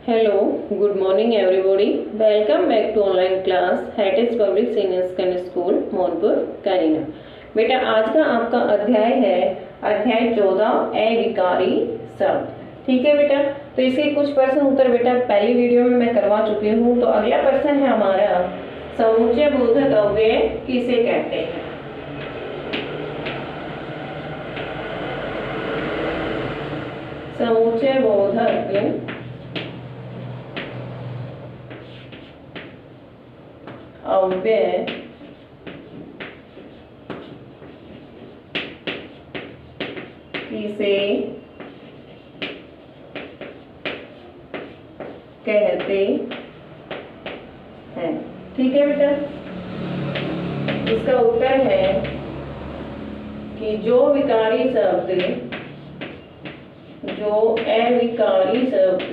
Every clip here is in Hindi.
Hello, good morning everybody. Welcome back to online class Heritage Public Senior Secondary School, Monpur Kareena. बेटा आज का आपका अध्याय है अध्याय 14 अविकारी शब्द। ठीक है बेटा, तो इसके कुछ प्रश्न उत्तर बेटा पहली वीडियो में मैं करवा चुकी हूँ। तो अगला प्रश्न है हमारा, समुच्चय बोधक अव्यय किसे कहते हैं। समुच्चय बोधक अव्यय किसे कहते हैं। ठीक है बेटा, इसका उत्तर है कि जो विकारी शब्द जो अविकारी शब्द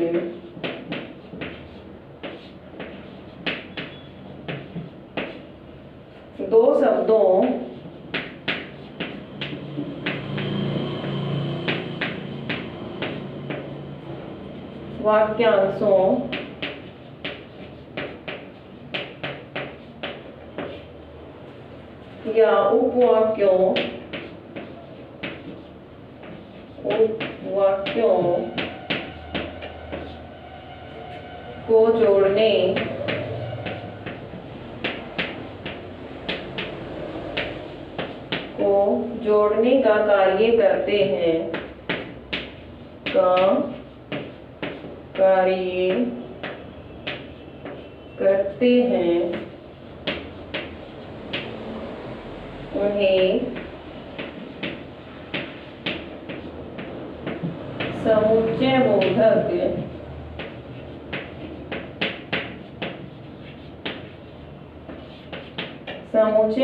दो शब्दों वाक्यांशों या उपवाक्यों को जोड़ने का कार्य करते हैं उन्हें समुच्चय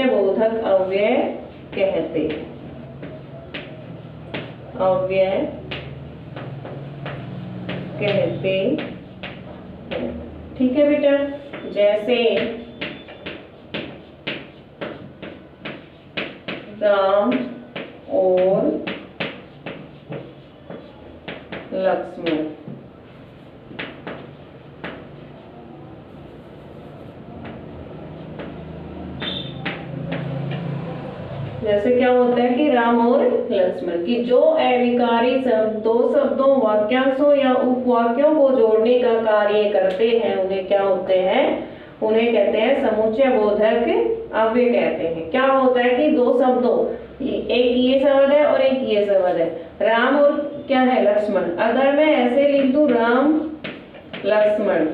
बोधक अव्यय कहते हैं। ठीक है बेटा, जैसे राम और लक्ष्मण। जैसे क्या होता है कि राम और लक्ष्मण की जो अविकारी शब्द दो शब्दों वाक्यांशों या उपवाक्यों को जोड़ने का कार्य करते हैं उन्हें क्या होते हैं, उन्हें कहते हैं समुच्चय बोधक अव्यय कहते हैं। क्या होता है कि दो शब्दों, एक ये शब्द है और एक ये शब्द है, राम और क्या है लक्ष्मण। अगर मैं ऐसे लिख दूं राम लक्ष्मण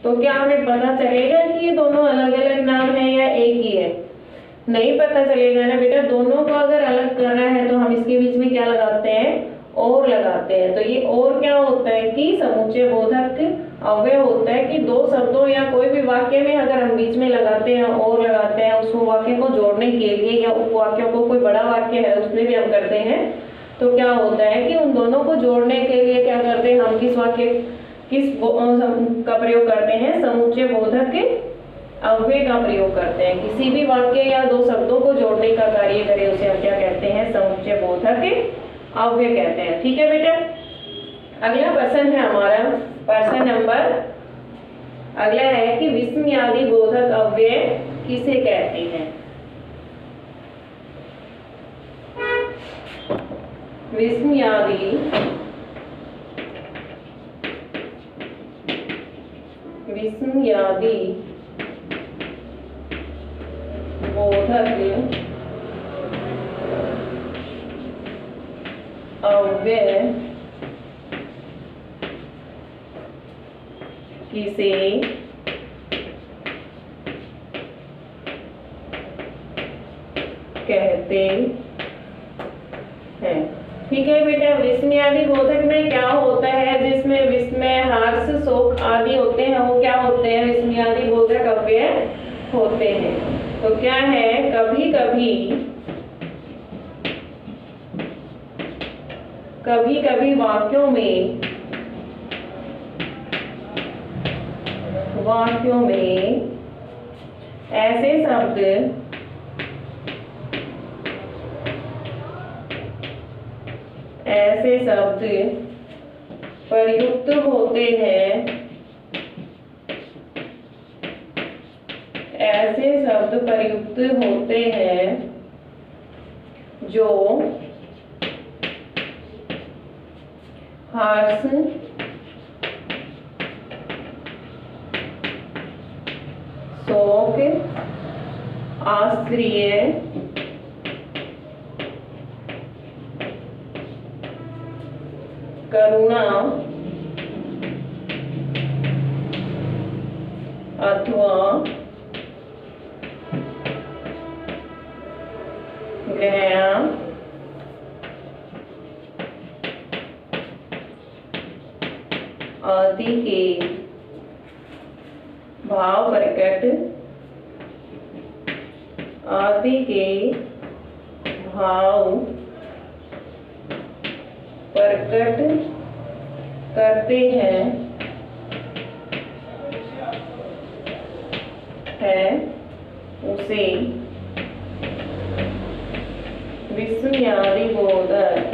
तो क्या हमें पता चलेगा कि ये दोनों अलग अलग नाम है या एक ही है? नहीं पता चलेगा ना बेटा। दोनों को अगर अलग करना है तो हम इसके बीच में क्या लगाते हैं, और लगाते हैं। तो ये और क्या होता है कि समुच्चय बोधक अव्यय होता है कि दो शब्दों या कोई भी वाक्य में अगर हम बीच में लगाते हैं और लगाते हैं उस वाक्य को जोड़ने के लिए, या उपवाक्यों को कोई बड़ा वाक्य है उसमें भी हम करते हैं, तो क्या होता है कि उन दोनों को जोड़ने के लिए क्या करते हैं हम, किस का प्रयोग करते हैं, समुच्चय बोधक अव्यय का प्रयोग करते हैं। किसी भी वाक्य या दो शब्दों को जोड़ने का कार्य करे उसे हम क्या कहते हैं, समुच्चय बोधक अव्यय कहते हैं। ठीक है बेटा, अगला प्रश्न है हमारा प्रश्न नंबर अगला है कि विस्मयादि बोधक अव्यय किसे कहते हैं। विस्मयादि बोधक अव्यय किसे कहते हैं। ठीक है बेटा, विस्मयादि बोधक में क्या होता है, जिसमें विस्मय हर्ष शोक आदि होते हैं वो क्या होते हैं, विस्मयादि बोधक अव्यय होते हैं। तो क्या है, कभी कभी वाक्यों में ऐसे शब्द प्रयुक्त होते हैं, ऐसे शब्द प्रयुक्त होते हैं जो हर्ष, शोक, आश्चर्य, करुणा अथवा घृणा आदि के भाव प्रकट करते हैं उसे विस्मयादिबोधक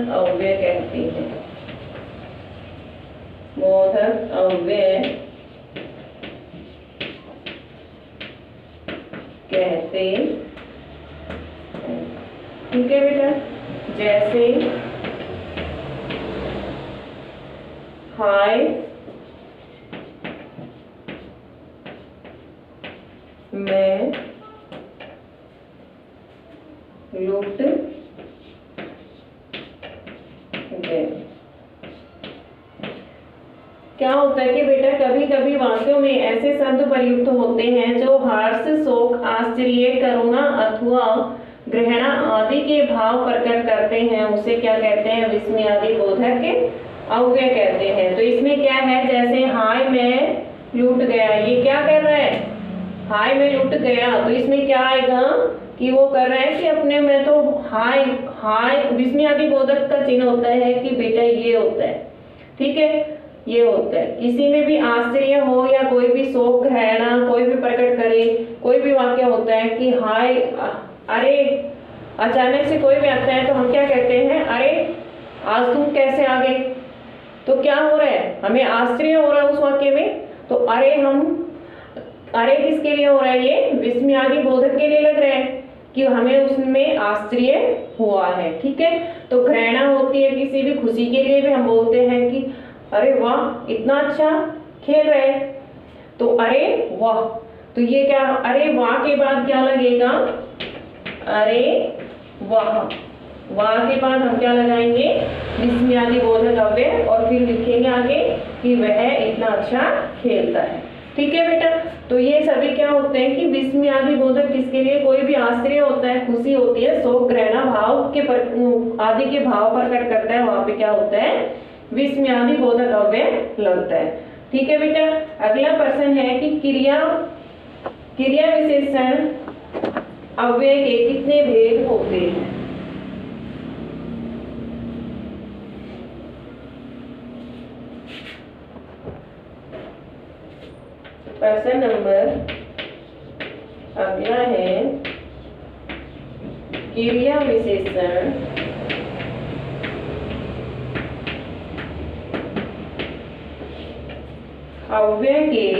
अव्यय कहते हैं। बोधक अव्यय कहते हैं। ठीक है बेटा, जैसे हाय, मैं लुट गए। क्या होता है कि बेटा कभी कभी वाक्यों में ऐसे शब्द प्रयुक्त होते हैं जो हर्ष, शोक, आश्चर्य, करुणा अथवा घृणा आदि के भाव प्रकट करते हैं, उसे क्या कहते हैं? विस्मयादिबोधक अव्यय कहते हैं। तो इसमें क्या है, जैसे हाय मैं लूट गया, ये क्या कर रहा है? हाय मैं लूट गया। तो इसमें क्या आएगा कि वो कर रहा है कि अपने में तो हाय हाय विस्मयादिबोधक का चिन्ह होता है कि बेटा ये होता है, ठीक है, ये होता है। किसी में भी आश्चर्य हो या कोई भी शोक, घृणा कोई भी प्रकट करे, कोई भी वाक्य होता है कि हाय, अरे अचानक से कोई भी आता है तो हम क्या कहते हैं? अरे आज तुम कैसे आ गए? तो क्या हो रहा है? हमें आश्चर्य हो रहा है उस वाक्य में। तो अरे किसके लिए हो रहा है? ये विस्मयादिबोधक के लिए लग रहा है कि हमें उसमें आश्चर्य हुआ है, ठीक है। तो घृणा होती है किसी भी खुशी के लिए भी हम बोलते हैं कि अरे वाह इतना अच्छा खेल रहे हैं, तो अरे वाह। तो ये क्या, अरे वाह के बाद क्या लगेगा? अरे वाह। वाह के बाद हम क्या लगाएंगे? विस्मयादिबोधक अव्यय, और फिर लिखेंगे आगे कि वह इतना अच्छा खेलता है, ठीक है बेटा। तो ये सभी क्या होते हैं कि विस्मयादिबोधक किसके लिए? कोई भी आश्चर्य होता है, खुशी होती है, शोक, घृणा भाव के आदि के भाव प्रकट करता है, वहां पे क्या होता है? विस्मयादिबोधक अव्यय लगता है, ठीक है बेटा। अगला प्रश्न है कि क्रिया विशेषण अव्यय के कितने भेद होते हैं? प्रश्न नंबर अगला है क्रिया विशेषण अव्यय के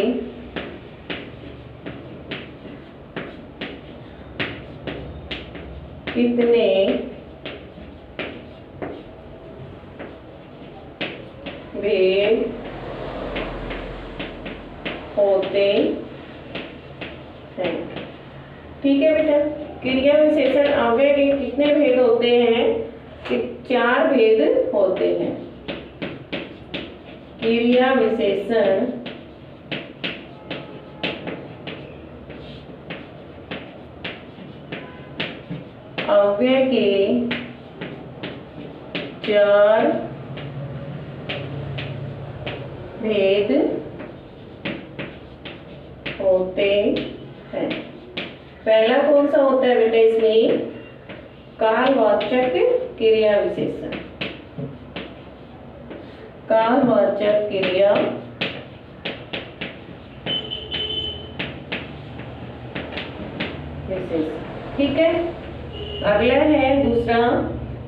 कितने भेद होते हैं? ठीक है बेटा, क्रिया विशेषण अव्यय के कितने भेद होते हैं? कि 4 भेद होते हैं। क्रिया विशेषण अव्यय के 4 भेद होते हैं। पहला कौन सा होता है बेटा इसमें? कालवाचक क्रिया विशेषण। कालवाचक क्रिया विशेषण, ठीक है। अगला है दूसरा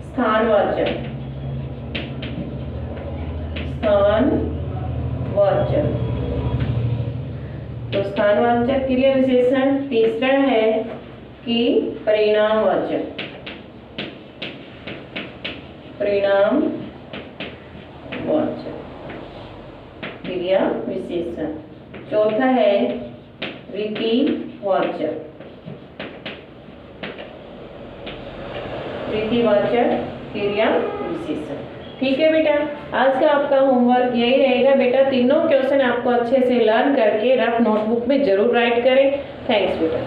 स्थानवाचक। स्थानवाचक, तो स्थानवाचक क्रिया विशेषण। तीसरा है कि परिणामवाचक, परिणामवाचक क्रिया विशेषण। चौथा है रीतिवाचक, रीतिवाचक क्रिया विशेषण। ठीक है बेटा, आज का आपका होमवर्क यही रहेगा बेटा। तीनों क्वेश्चन आपको अच्छे से लर्न करके रफ नोटबुक में जरूर राइट करें। थैंक्स बेटा।